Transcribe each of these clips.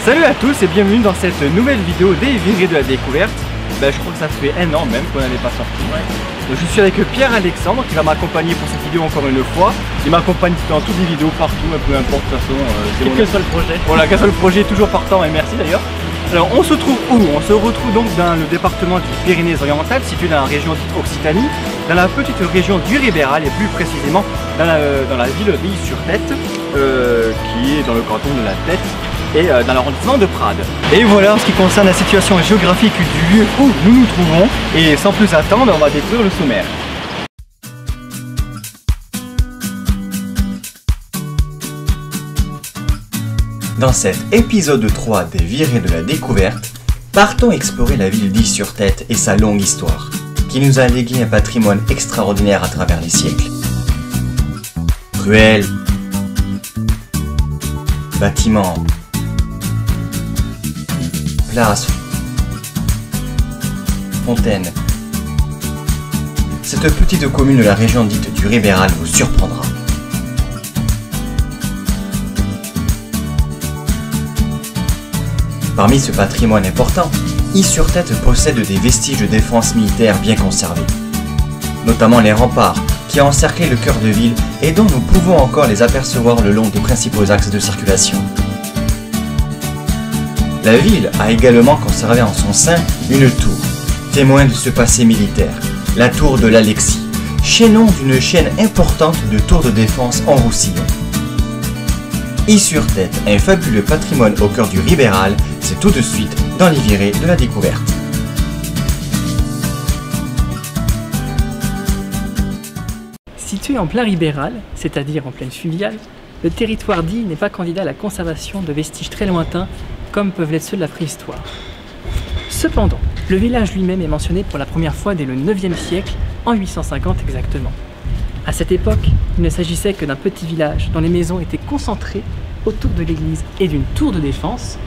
Salut à tous et bienvenue dans cette nouvelle vidéo des virées de la découverte. Je crois que ça fait un an même qu'on n'avait pas sorti. Donc, je suis avec Pierre-Alexandre qui va m'accompagner pour cette vidéo encore une fois. Il m'accompagne dans toutes les vidéos, partout, peu importe de toute façon. Quel que soit le projet. Voilà, quel que soit le projet, toujours partant et merci d'ailleurs. Alors on se trouve où? On se retrouve donc dans le département du Pyrénées-Orientales, situé dans la région d'Occitanie, dans la petite région du Ribéral et plus précisément dans la ville d'Is-sur-Tête, qui est dans le canton de la Tête et dans l'arrondissement de Prades. Et voilà en ce qui concerne la situation géographique du lieu où nous nous trouvons. Et sans plus attendre, on va découvrir le sommaire. Dans cet épisode 3 des virées de la découverte, partons explorer la ville d'Is-sur-Tête et sa longue histoire, qui nous a légué un patrimoine extraordinaire à travers les siècles. Ruelles, bâtiments, places, fontaines. Cette petite commune de la région dite du Ribéral vous surprendra. Parmi ce patrimoine important, Is-sur-Tête possède des vestiges de défense militaire bien conservés, notamment les remparts qui ont encerclé le cœur de ville et dont nous pouvons encore les apercevoir le long des principaux axes de circulation. La ville a également conservé en son sein une tour, témoin de ce passé militaire, la tour de l'Alexis, chaînon d'une chaîne importante de tours de défense en Roussillon. Is-sur-Tête, un fabuleux patrimoine au cœur du Ribéral, c'est tout de suite dans les virées de la découverte. Situé en plein Ribéral, c'est-à-dire en pleine fluviale, le territoire d'Is n'est pas candidat à la conservation de vestiges très lointains comme peuvent l'être ceux de la préhistoire. Cependant, le village lui-même est mentionné pour la première fois dès le 9e siècle, en 850 exactement. À cette époque, il ne s'agissait que d'un petit village dont les maisons étaient concentrées autour de l'église et d'une tour de défense,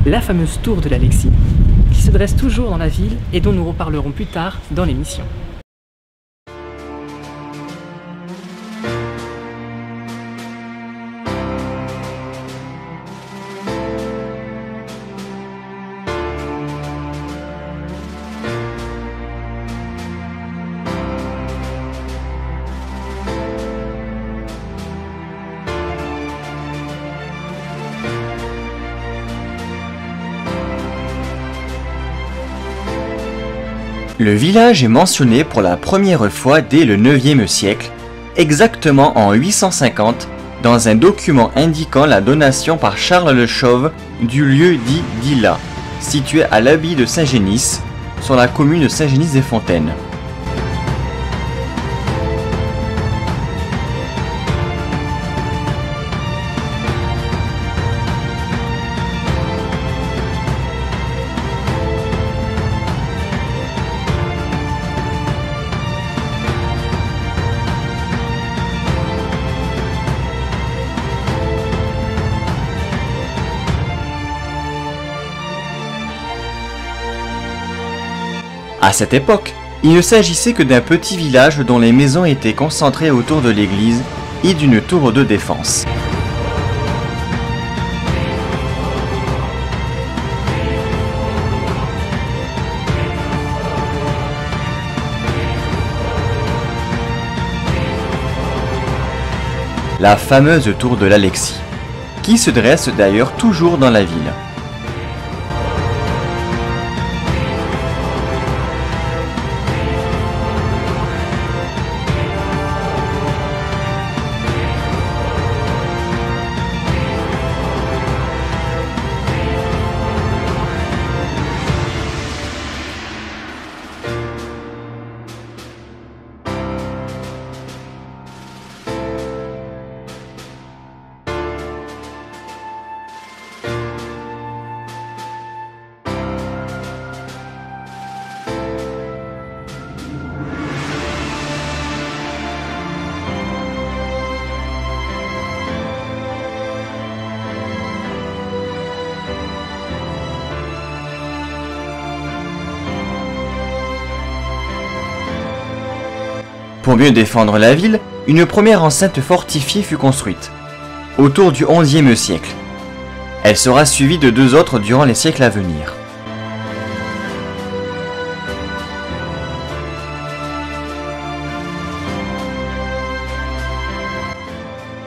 la fameuse tour de l'Alexis, qui se dresse toujours dans la ville et dont nous reparlerons plus tard dans l'émission. Le village est mentionné pour la première fois dès le 9e siècle, exactement en 850, dans un document indiquant la donation par Charles le Chauve du lieu dit d'Ila, situé à l'abbaye de Saint-Génis, sur la commune de Saint-Génis-des-Fontaines. À cette époque, il ne s'agissait que d'un petit village dont les maisons étaient concentrées autour de l'église et d'une tour de défense. La fameuse tour de l'Alexis, qui se dresse d'ailleurs toujours dans la ville. Pour mieux défendre la ville, une première enceinte fortifiée fut construite, autour du XIe siècle. Elle sera suivie de deux autres durant les siècles à venir.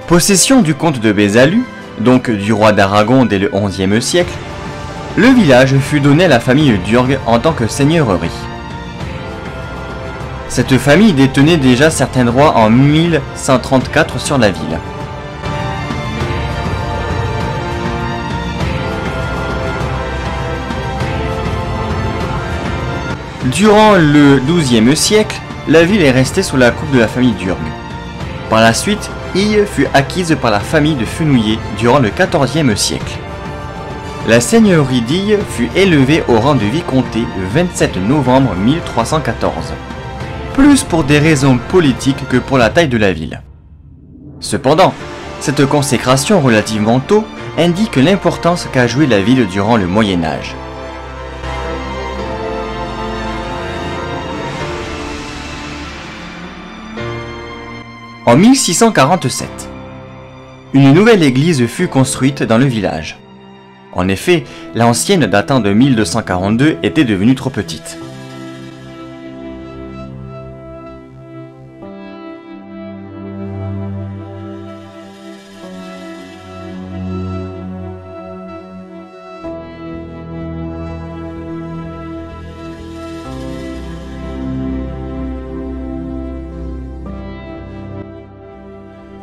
Possession du comte de Bézalu, donc du roi d'Aragon dès le XIe siècle, le village fut donné à la famille d'Urgues en tant que seigneurie. Cette famille détenait déjà certains droits en 1134 sur la ville. Durant le XIIe siècle, la ville est restée sous la coupe de la famille d'Urgues. Par la suite, Ille fut acquise par la famille de Fenouillet durant le XIVe siècle. La seigneurie d'Ille fut élevée au rang de vicomté le 27 novembre 1314. Plus pour des raisons politiques que pour la taille de la ville. Cependant, cette consécration relativement tôt indique l'importance qu'a joué la ville durant le Moyen Âge. En 1647, une nouvelle église fut construite dans le village. En effet, l'ancienne datant de 1242 était devenue trop petite.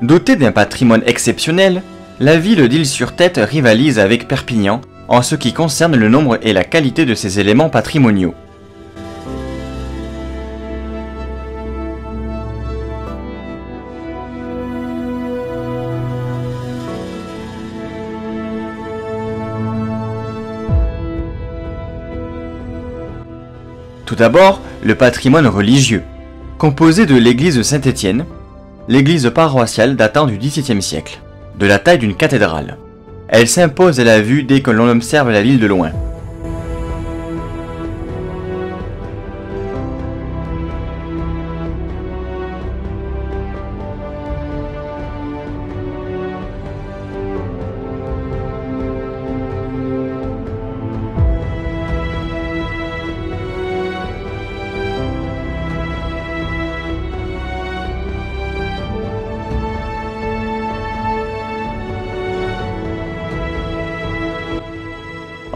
Dotée d'un patrimoine exceptionnel, la ville d'Isle-sur-Tête rivalise avec Perpignan en ce qui concerne le nombre et la qualité de ses éléments patrimoniaux. Tout d'abord, le patrimoine religieux, composé de l'église Saint-Étienne, l'église paroissiale datant du XVIIe siècle, de la taille d'une cathédrale. Elle s'impose à la vue dès que l'on observe la ville de loin.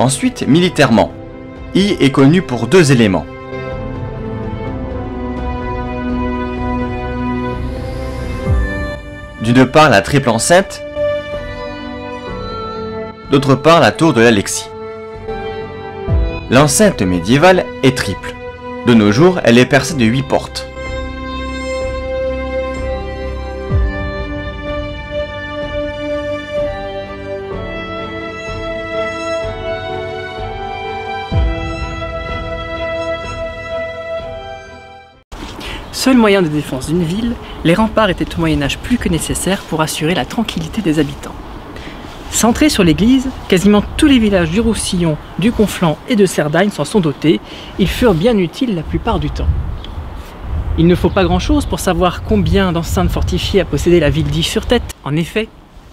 Ensuite, militairement, Ille est connu pour deux éléments. D'une part la triple enceinte, d'autre part la tour de l'Alexis. L'enceinte médiévale est triple. De nos jours, elle est percée de 8 portes. Seul moyen de défense d'une ville, les remparts étaient au Moyen-Âge plus que nécessaires pour assurer la tranquillité des habitants. Centrés sur l'église, quasiment tous les villages du Roussillon, du Conflent et de Cerdagne s'en sont dotés. Ils furent bien utiles la plupart du temps. Il ne faut pas grand-chose pour savoir combien d'enceintes fortifiées a possédé la ville d'Ille-sur-Tête. En effet,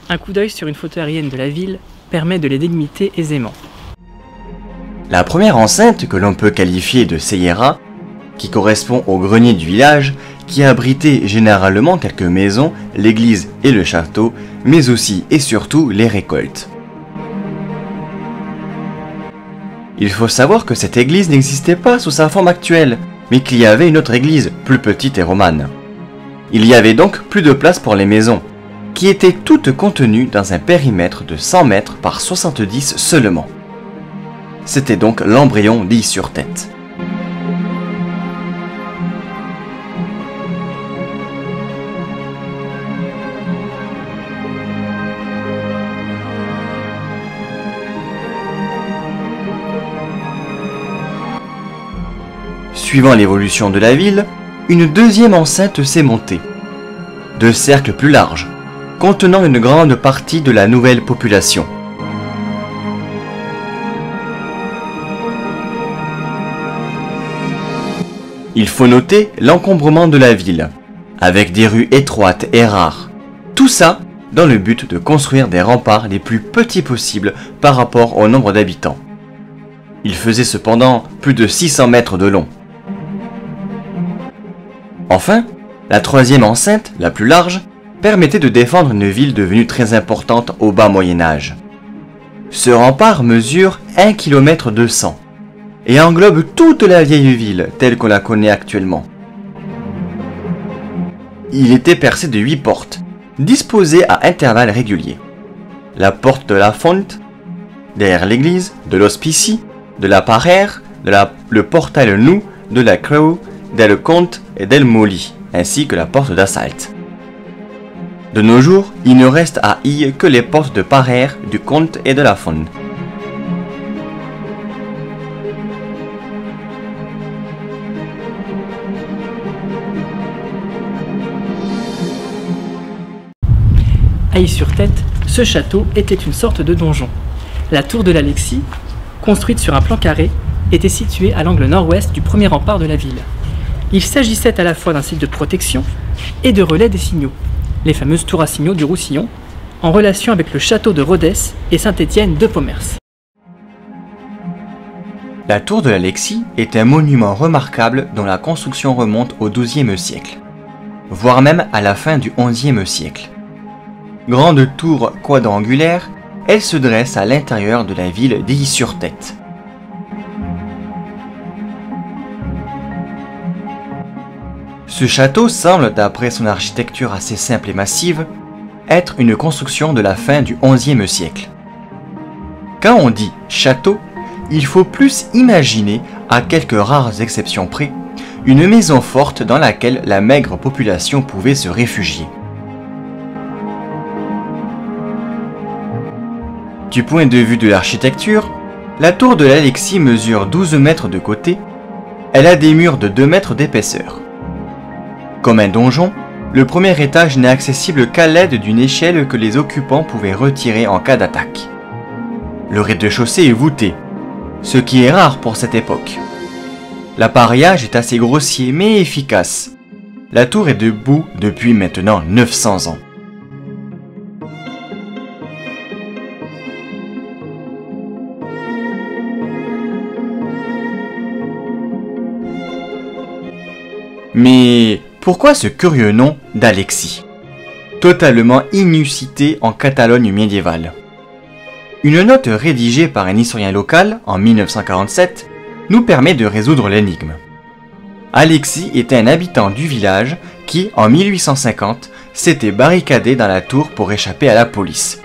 un coup d'œil sur une photo aérienne de la ville permet de les délimiter aisément. La première enceinte, que l'on peut qualifier de Seyera, qui correspond au grenier du village, qui abritait généralement quelques maisons, l'église et le château, mais aussi et surtout les récoltes. Il faut savoir que cette église n'existait pas sous sa forme actuelle, mais qu'il y avait une autre église, plus petite et romane. Il y avait donc plus de place pour les maisons, qui étaient toutes contenues dans un périmètre de 100 mètres par 70 seulement. C'était donc l'embryon d'Ille-sur-Tête. Suivant l'évolution de la ville, une deuxième enceinte s'est montée. 2 cercles plus larges, contenant une grande partie de la nouvelle population. Il faut noter l'encombrement de la ville, avec des rues étroites et rares. Tout ça dans le but de construire des remparts les plus petits possibles par rapport au nombre d'habitants. Il faisait cependant plus de 600 mètres de long. Enfin, la troisième enceinte, la plus large, permettait de défendre une ville devenue très importante au bas Moyen-Âge. Ce rempart mesure 1,2 km et englobe toute la vieille ville telle qu'on la connaît actuellement. Il était percé de 8 portes, disposées à intervalles réguliers. La porte de la Fonte, derrière l'église, de l'Hospici, de la Parère, le portail Nou, de la Creu, del Comte et del Molí, ainsi que la porte d'Assalt. De nos jours, il ne reste à Ille que les portes de Parère, du Comte et de la Fonte. À Ille-sur-Tête, ce château était une sorte de donjon. La tour de l'Alexis, construite sur un plan carré, était située à l'angle nord-ouest du premier rempart de la ville. Il s'agissait à la fois d'un site de protection et de relais des signaux, les fameuses tours à signaux du Roussillon, en relation avec le château de Rodez et Saint-Étienne de Pommerce. La tour de l'Alexis est un monument remarquable dont la construction remonte au XIIe siècle, voire même à la fin du XIe siècle. Grande tour quadrangulaire, elle se dresse à l'intérieur de la ville d'Ille-sur-Tête. Ce château semble, d'après son architecture assez simple et massive, être une construction de la fin du XIe siècle. Quand on dit château, il faut plus imaginer, à quelques rares exceptions près, une maison forte dans laquelle la maigre population pouvait se réfugier. Du point de vue de l'architecture, la tour de l'Alexis mesure 12 mètres de côté, elle a des murs de 2 mètres d'épaisseur. Comme un donjon, le premier étage n'est accessible qu'à l'aide d'une échelle que les occupants pouvaient retirer en cas d'attaque. Le rez-de-chaussée est voûté, ce qui est rare pour cette époque. L'appareillage est assez grossier mais efficace. La tour est debout depuis maintenant 900 ans. Mais pourquoi ce curieux nom d'Alexis, totalement inusité en Catalogne médiévale? Une note rédigée par un historien local en 1947 nous permet de résoudre l'énigme. Alexis était un habitant du village qui, en 1850, s'était barricadé dans la tour pour échapper à la police.